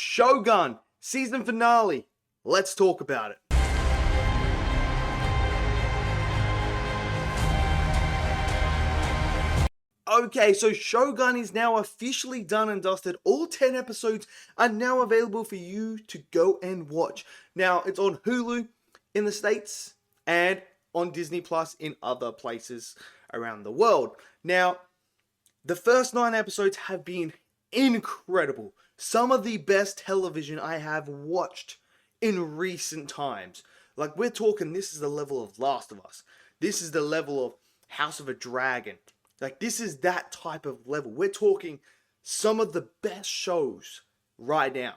Shōgun season finale. Let's talk about it. Okay, so Shōgun is now officially done and dusted. All 10 episodes are now available for you to go and watch. Now, it's on Hulu in the States and on Disney Plus in other places around the world. Now, the first 9 episodes have been incredible. Some of the best television I have watched in recent times. Like, we're talking, this is the level of Last of Us. This is the level of House of a Dragon. Like, this is that type of level. We're talking some of the best shows right now.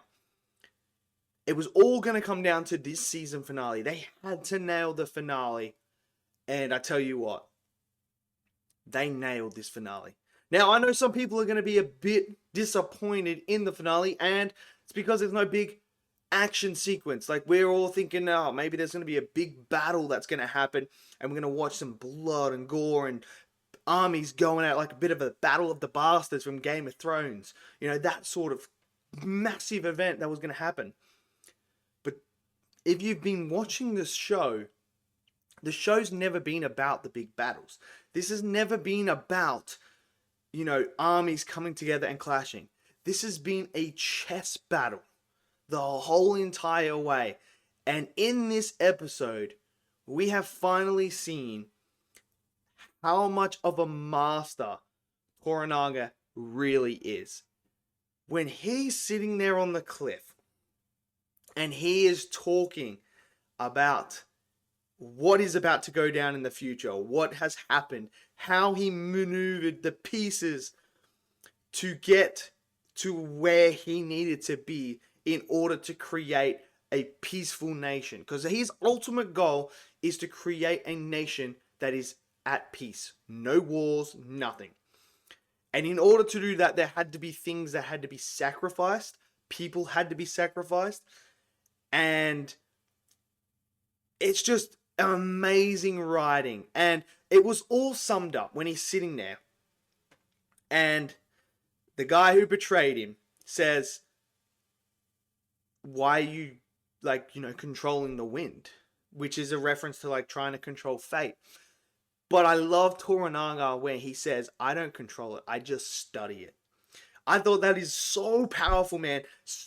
It was all going to come down to this season finale. They had to nail the finale. And I tell you what, they nailed this finale. Now, I know some people are going to be a bit disappointed in the finale, and it's because there's no big action sequence. Like, we're all thinking, oh, maybe there's going to be a big battle that's going to happen, and we're going to watch some blood and gore and armies going out, like a bit of a battle of the bastards from Game of Thrones. You know, that sort of massive event that was going to happen. But if you've been watching this show, the show's never been about the big battles. This has never been about, you know, armies coming together and clashing. This has been a chess battle the whole entire way. And in this episode, we have finally seen how much of a master Toranaga really is. When he's sitting there on the cliff and he is talking about what is about to go down in the future, what has happened, how he maneuvered the pieces to get to where he needed to be in order to create a peaceful nation. Because his ultimate goal is to create a nation that is at peace. No wars, nothing. And in order to do that, there had to be things that had to be sacrificed. People had to be sacrificed. And it's just amazing writing. And it was all summed up when he's sitting there. And the guy who betrayed him says, why are you, like, you know, controlling the wind? Which is a reference to, like, trying to control fate. But I love Toranaga where he says, I don't control it, I just study it. I thought that is so powerful, man.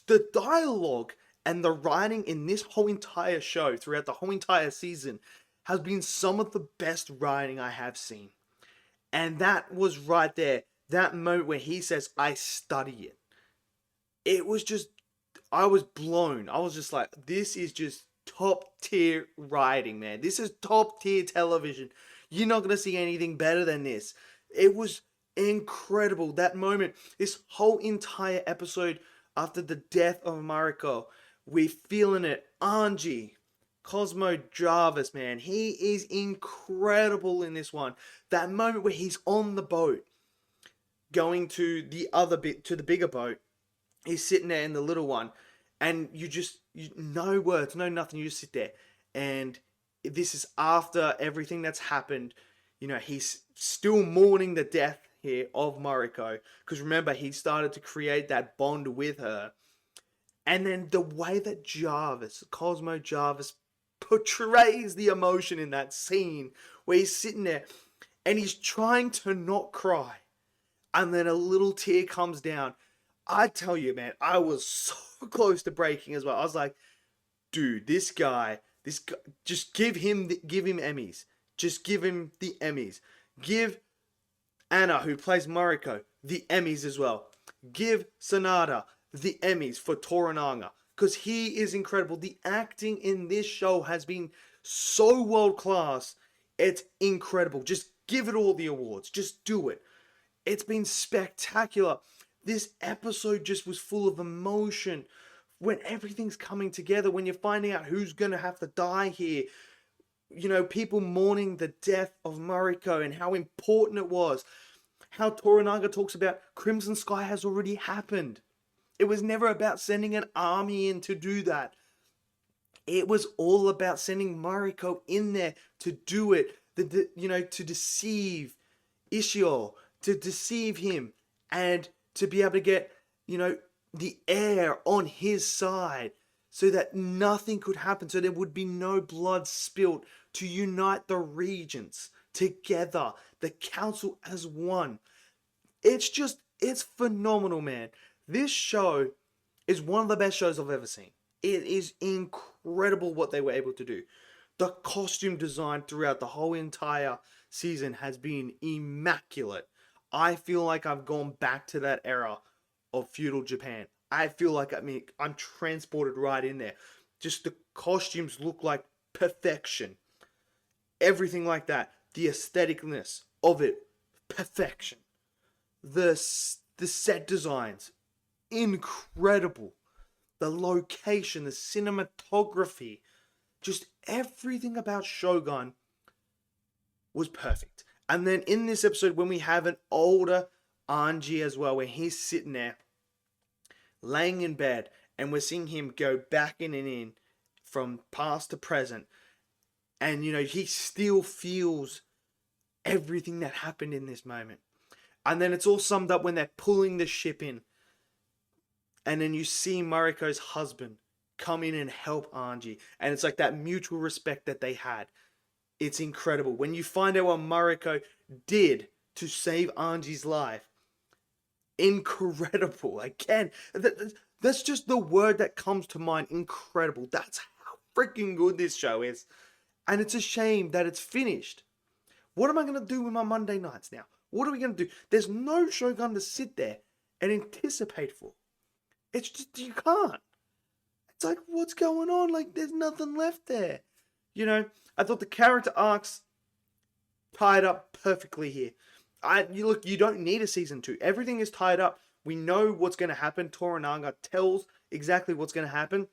The dialogue and the writing in this whole entire show, throughout the whole entire season, has been some of the best writing I have seen. And that was right there. That moment where he says, I study it. It was just, I was blown. I was just like, this is just top tier writing, man. This is top tier television. You're not going to see anything better than this. It was incredible. That moment, this whole entire episode after the death of Mariko, we're feeling it. Anji, Cosmo Jarvis, man, he is incredible in this one. That moment where he's on the boat, going to the other bit, to the bigger boat. He's sitting there in the little one, and no words, no nothing. You just sit there, and this is after everything that's happened. You know, he's still mourning the death here of Mariko. Because remember, he started to create that bond with her. And then the way that Jarvis, Cosmo Jarvis, portrays the emotion in that scene. Where he's sitting there, and he's trying to not cry. And then a little tear comes down. I tell you, man, I was so close to breaking as well. I was like, dude, this guy, just give him Emmys. Just give him the Emmys. Give Anna, who plays Mariko, the Emmys as well. Give Sanada the Emmys for Toranaga. Because he is incredible. The acting in this show has been so world class. It's incredible. Just give it all the awards. Just do it. It's been spectacular. This episode just was full of emotion. When everything's coming together, when you're finding out who's going to have to die here. You know, people mourning the death of Mariko and how important it was. How Toranaga talks about Crimson Sky has already happened. It was never about sending an army in to do that. It was all about sending Mariko in there to do it. To deceive Ishio. To deceive him. And to be able to get, the air on his side so that nothing could happen, so there would be no blood spilled, to unite the regents together, the council as one. It's phenomenal, man. This show is one of the best shows I've ever seen. It is incredible what they were able to do. The costume design throughout the whole entire season has been immaculate. I feel like I've gone back to that era of feudal Japan. I feel like, I'm transported right in there. Just the costumes look like perfection. Everything like that. The aestheticness of it, perfection. The set designs, incredible. The location, the cinematography, just everything about Shogun was perfect. And then in this episode, when we have an older Anji as well, where he's sitting there, laying in bed, and we're seeing him go back in and in from past to present. And, he still feels everything that happened in this moment. And then it's all summed up when they're pulling the ship in. And then you see Mariko's husband come in and help Anji. And it's like that mutual respect that they had. It's incredible. When you find out what Mariko did to save Anji's life, incredible. Again, that's just the word that comes to mind. Incredible. That's how freaking good this show is. And it's a shame that it's finished. What am I going to do with my Monday nights now? What are we going to do? There's no Shogun to sit there and anticipate for. It's just, you can't. It's like, what's going on? Like, there's nothing left there. I thought the character arcs tied up perfectly here. You don't need a season 2. Everything is tied up. We know what's going to happen. Toranaga tells exactly what's going to happen.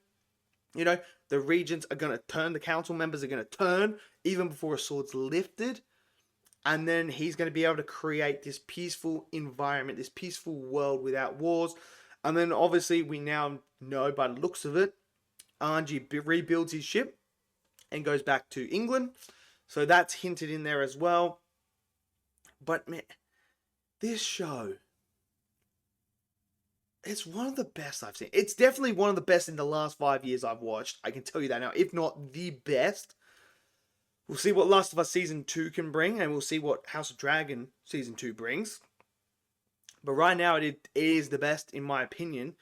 The regents are going to turn. The council members are going to turn even before a sword's lifted. And then he's going to be able to create this peaceful environment, this peaceful world without wars. And then obviously we now know by the looks of it, Anji rebuilds his ship and goes back to England. So that's hinted in there as well. But man, this show, it's one of the best I've seen. It's definitely one of the best in the last 5 years I've watched. I can tell you that now, if not the best. We'll see what Last of Us Season 2 can bring, and we'll see what House of Dragon Season 2 brings. But right now, it is the best, in my opinion.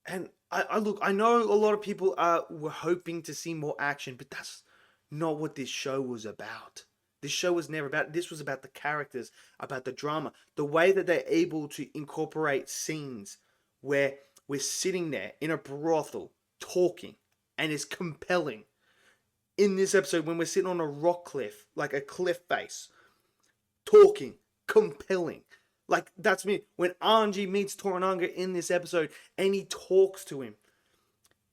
And I know a lot of people were hoping to see more action, but that's not what this show was about. This show was never about. This was about the characters, about the drama, the way that they're able to incorporate scenes where we're sitting there in a brothel talking, and it's compelling. In this episode, when we're sitting on a rock cliff, like a cliff face, talking, compelling. Like, that's me. When Anji meets Toranaga in this episode, and he talks to him,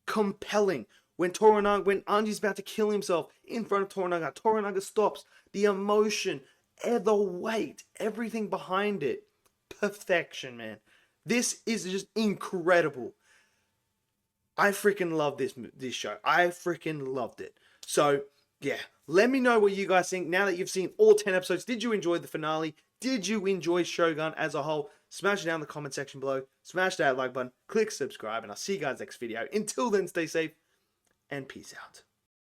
compelling. When Anji's about to kill himself in front of Toranaga stops. The emotion, the weight, everything behind it. Perfection, man. This is just incredible. I freaking love this show. I freaking loved it. So, yeah. Let me know what you guys think now that you've seen all 10 episodes. Did you enjoy the finale? Did you enjoy Shōgun as a whole? Smash it down in the comment section below. Smash that like button. Click subscribe. And I'll see you guys next video. Until then, stay safe. And peace out.